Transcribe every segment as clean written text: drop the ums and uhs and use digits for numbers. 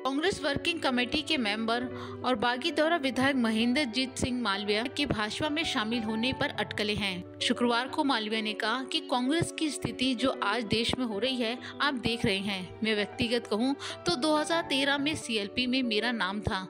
Congress working committee के member और बागीदौरा विधायक महेंद्रजीत सिंह मालविया के भाजपा में शामिल होने पर अटकले हैं। शुक्रवार को मालविया ने कहा कि कांग्रेस की स्थिति जो आज देश में हो रही है आप देख रहे हैं। मैं व्यक्तिगत कहूं तो 2013 में सीएलपी में मेरा नाम था,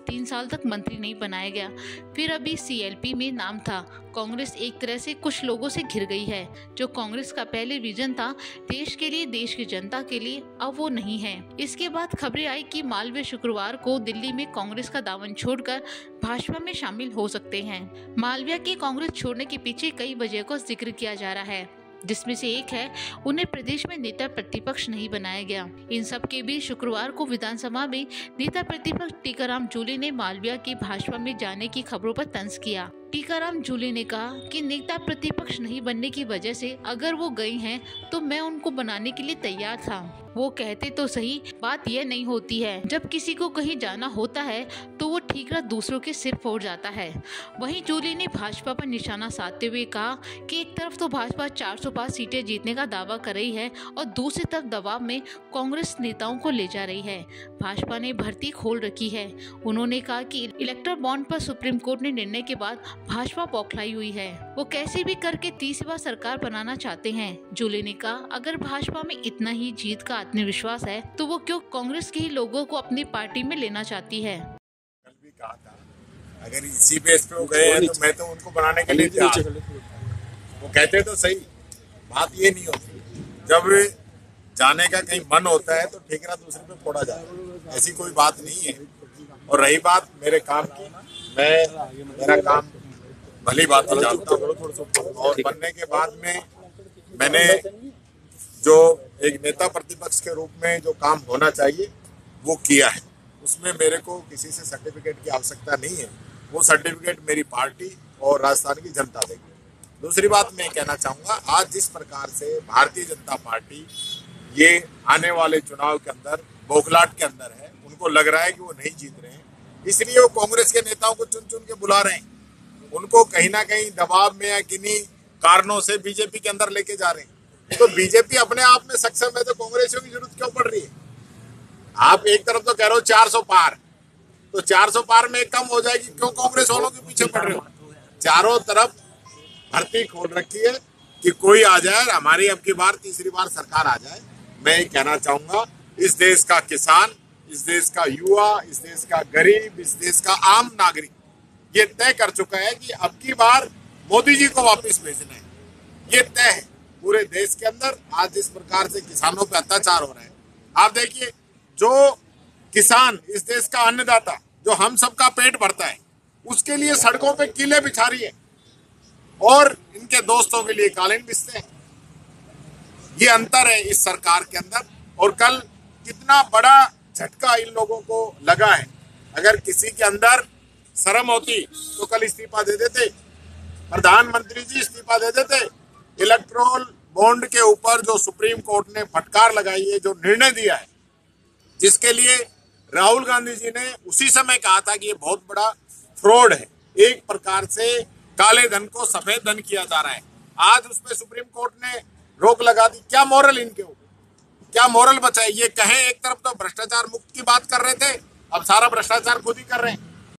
3 साल तक मंत्री नहीं बनाया गया, फिर अभी सीएलपी में नाम था। कांग्रेस एक तरह से कुछ लोगों से घिर गई है। जो कांग्रेस का पहले विजन था देश के लिए, देश की जनता के लिए, अब वो नहीं है। इसके बाद खबरें आई कि मालवीय शुक्रवार को दिल्ली में कांग्रेस का दामन छोड़कर भाजपा में शामिल हो सकते हैं। मालवीय के कांग्रेस छोड़ने के पीछे कई वजह का जिक्र किया जा रहा है, जिसमें से एक है उन्हें प्रदेश में नेता प्रतिपक्ष नहीं बनाया गया। इन सब के बीच शुक्रवार को विधानसभा में नेता प्रतिपक्ष टीकाराम जूली ने मालवीय के भाजपा में जाने की खबरों पर तंज किया। टीकाराम जूली ने कहा कि नेता प्रतिपक्ष नहीं बनने की वजह से अगर वो गए हैं तो मैं उनको बनाने के लिए तैयार था। वो कहते तो सही, बात यह नहीं होती है जब किसी को कहीं जाना होता है तो वो ठीकरा दूसरों के सिर फोड़ जाता है। वहीं जूली ने भाजपा पर निशाना साधते हुए कहा कि एक तरफ तो भाजपा 405 सीटें जीतने का दावा कर रही है और दूसरी तरफ दबाव में कांग्रेस नेताओं को ले जा रही है। भाजपा ने भर्ती खोल रखी है। उन्होंने कहा कि इलेक्टोरल बॉन्ड पर सुप्रीम कोर्ट ने निर्णय के बाद भाजपा बौखलाई हुई है। वो कैसे भी करके तीसरी बार सरकार बनाना चाहते हैं। जूली ने कहा अगर भाजपा में इतना ही जीत का आत्मविश्वास है तो वो क्यों कांग्रेस के ही लोगों को अपनी पार्टी में लेना चाहती है। कल भी कहा था अगर इसी बेस पे वो गए हैं तो मैं तो उनको बनाने के लिए तैयार। वो कहते तो सही, बात ये नहीं होती। जब जाने का कहीं मन होता है तो ठीकरा दूसरे पे फोड़ा जाता है, ऐसी कोई बात नहीं है। और रही बात मेरे काम की, मैं मेरा काम भली बात ही जानता हूँ और बनने के बाद में मैंने जो एक नेता प्रतिपक्ष के रूप में जो काम होना चाहिए वो किया है। उसमें मेरे को किसी से सर्टिफिकेट की आवश्यकता नहीं है। वो सर्टिफिकेट मेरी पार्टी और राजस्थान की जनता देगी। दूसरी बात मैं कहना चाहूँगा, आज जिस प्रकार से भारतीय जनता पार्टी ये आने वाले चुनाव के अंदर बौखलाहट के अंदर है, उनको लग रहा है कि वो नहीं जीत रहे हैं, इसलिए वो कांग्रेस के नेताओं को चुन चुन के बुला रहे हैं। उनको कहीं ना कहीं दबाव में या किन्हीं कारणों से बीजेपी के अंदर लेके जा रहे हैं। तो बीजेपी अपने आप में सक्षम है तो कांग्रेसियों की जरूरत क्यों पड़ रही है। आप एक तरफ तो कह रहे हो 400 पार, तो 400 पार में कम हो जाएगी, क्यों कांग्रेस वालों के पीछे पड़ रहे हो। चारों तरफ भर्ती खोल रखी है कि कोई आ जाए, हमारी अब की बार तीसरी बार सरकार आ जाए। मैं ये कहना चाहूंगा, इस देश का किसान, इस देश का युवा, इस देश का गरीब, इस देश का आम नागरिक ये तय कर चुका है कि अब की बार मोदी जी को वापस भेजना है। ये तय है पूरे देश के अंदर। आज जिस प्रकार से किसानों पे अत्याचार हो रहा है, आप देखिए, जो किसान, इस देश का अन्नदाता, जो हम सबका पेट भरता है, उसके लिए सड़कों पे कीले बिछा रही है और इनके दोस्तों के लिए कालीन बिछते हैं। ये अंतर है इस सरकार के अंदर। और कल कितना बड़ा झटका इन लोगों को लगा है। अगर किसी के अंदर शर्म होती तो कल इस्तीफा दे देते, प्रधानमंत्री जी इस्तीफा दे देते। इलेक्टोरल बॉन्ड के ऊपर जो सुप्रीम कोर्ट ने फटकार लगाई है, जो निर्णय दिया है, जिसके लिए राहुल गांधी जी ने उसी समय कहा था कि ये बहुत बड़ा फ्रॉड है, एक प्रकार से काले धन को सफेद धन किया जा रहा है, आज उसमें सुप्रीम कोर्ट ने रोक लगा दी। क्या मॉरल इनके ऊपर, क्या मॉरल बचा है। ये कहें एक तरफ तो भ्रष्टाचार मुक्त की बात कर रहे थे, अब सारा भ्रष्टाचार खुद ही कर रहे हैं।